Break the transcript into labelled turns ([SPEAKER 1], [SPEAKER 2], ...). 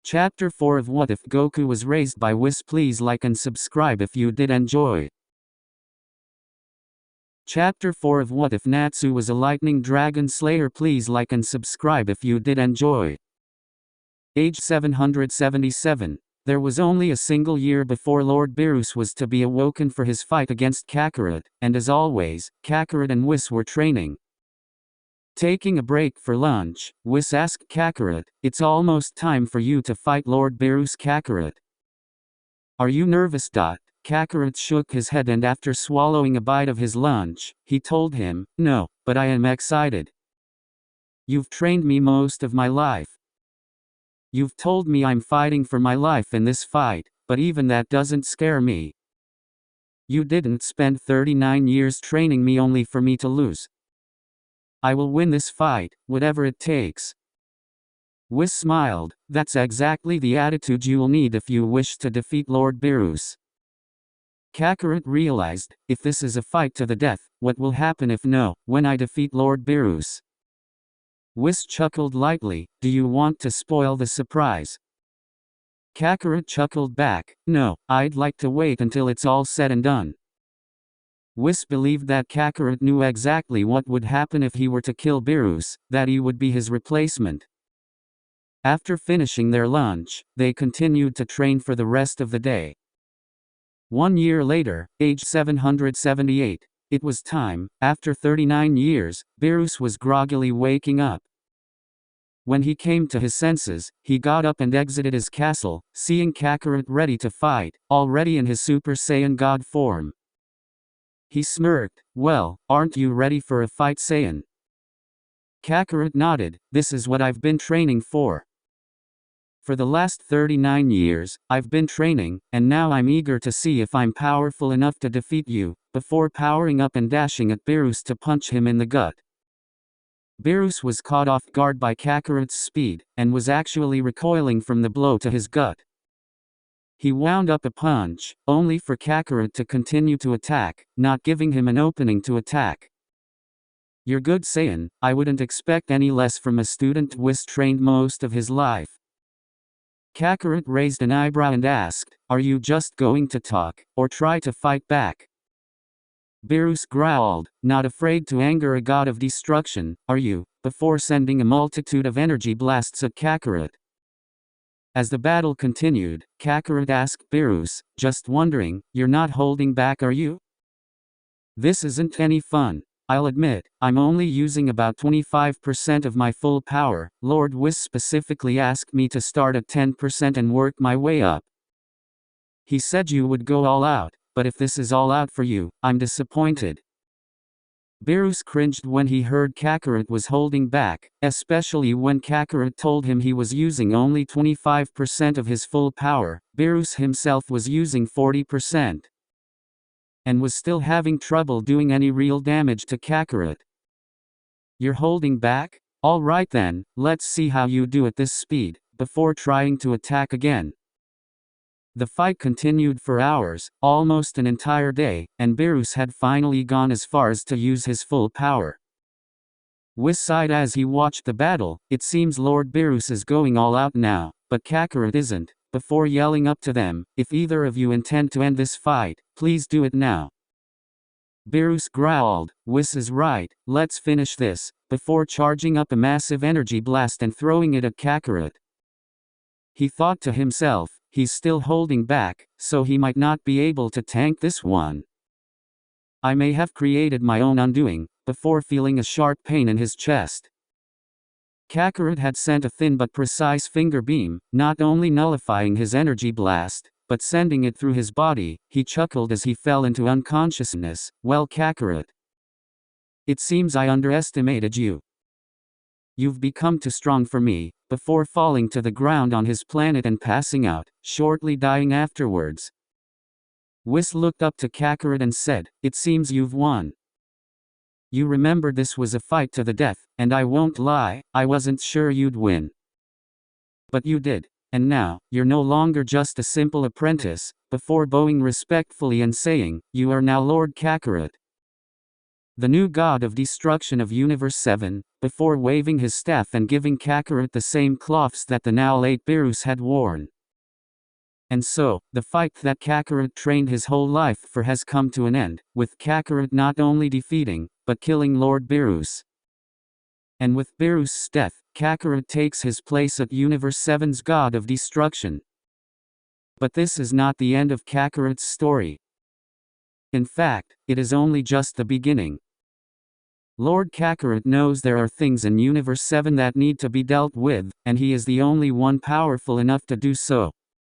[SPEAKER 1] Chapter 4 of What If Goku Was Raised by Whis. Please like and subscribe if you did enjoy. Chapter 4 of What If Natsu Was a Lightning Dragon Slayer. Please like and subscribe if you did enjoy. Age 777. There was only a single year before Lord Beerus was to be awoken for his fight against Kakarot, and as always, Kakarot and Whis were training. Taking a break for lunch, Whis asked Kakarot, "It's almost time for you to fight Lord Beerus." Kakarot. "Are you nervous?" Kakarot shook his head, and after swallowing a bite of his lunch, he told him, "No, but I am excited. You've trained me most of my life. You've told me I'm fighting for my life in this fight, but even that doesn't scare me. You didn't spend 39 years training me only for me to lose. I will win this fight, whatever it takes." Whis smiled. "That's exactly the attitude you'll need if you wish to defeat Lord Beerus." Kakarot realized, if this is a fight to the death, what will happen if no, when I defeat Lord Beerus? Whis chuckled lightly. "Do you want to spoil the surprise?" Kakarot chuckled back. "No, I'd like to wait until it's all said and done." Whis believed that Kakarot knew exactly what would happen if he were to kill Beerus, that he would be his replacement. After finishing their lunch, they continued to train for the rest of the day. 1 year later, age 778. It was time. After 39 years, Beerus was groggily waking up. When he came to his senses, he got up and exited his castle, seeing Kakarot ready to fight, already in his Super Saiyan God form. He smirked. "Well, aren't you ready for a fight, Saiyan?" Kakarot nodded. "This is what I've been training for. For the last 39 years, I've been training, and now I'm eager to see if I'm powerful enough to defeat you," before powering up and dashing at Beerus to punch him in the gut. Beerus was caught off guard by Kakarot's speed, and was actually recoiling from the blow to his gut. He wound up a punch, only for Kakarot to continue to attack, not giving him an opening to attack. "You're good, Saiyan. I wouldn't expect any less from a student Whis trained most of his life." Kakarot raised an eyebrow and asked, "Are you just going to talk, or try to fight back?" Beerus growled, not afraid to anger a god of destruction, "Are you?" before sending a multitude of energy blasts at Kakarot. As the battle continued, Kakarot asked Beerus, "Just wondering, you're not holding back, are you? This isn't any fun. I'll admit, I'm only using about 25% of my full power. Lord Whis specifically asked me to start at 10% and work my way up. He said you would go all out, but if this is all out for you, I'm disappointed." Beerus cringed when he heard Kakarot was holding back, especially when Kakarot told him he was using only 25% of his full power. Beerus himself was using 40%. And was still having trouble doing any real damage to Kakarot. "You're holding back? All right then, let's see how you do at this speed," before trying to attack again. The fight continued for hours, almost an entire day, and Beerus had finally gone as far as to use his full power. Whis sighed as he watched the battle. "It seems Lord Beerus is going all out now, but Kakarot isn't," before yelling up to them, "If either of you intend to end this fight, please do it now." Beerus growled, "Whis is right, let's finish this," before charging up a massive energy blast and throwing it at Kakarot. He thought to himself, he's still holding back, so he might not be able to tank this one. I may have created my own undoing, before feeling a sharp pain in his chest. Kakarot had sent a thin but precise finger beam, not only nullifying his energy blast, but sending it through his body. He chuckled as he fell into unconsciousness. "Well, Kakarot, it seems I underestimated you. You've become too strong for me," before falling to the ground on his planet and passing out, shortly dying afterwards. Whis looked up to Kakarot and said, "It seems you've won. You remember this was a fight to the death, and I won't lie, I wasn't sure you'd win. But you did. And now, you're no longer just a simple apprentice," before bowing respectfully and saying, "You are now Lord Kakarot." the new god of destruction of Universe 7, before waving his staff and giving Kakarot the same cloths that the now late Beerus had worn. And so, the fight that Kakarot trained his whole life for has come to an end, with Kakarot not only defeating, but killing Lord Beerus. And with Beerus' death, Kakarot takes his place as Universe 7's god of destruction. But this is not the end of Kakarot's story. In fact, it is only just the beginning. Lord Kakarot knows there are things in Universe 7 that need to be dealt with, and he is the only one powerful enough to do so.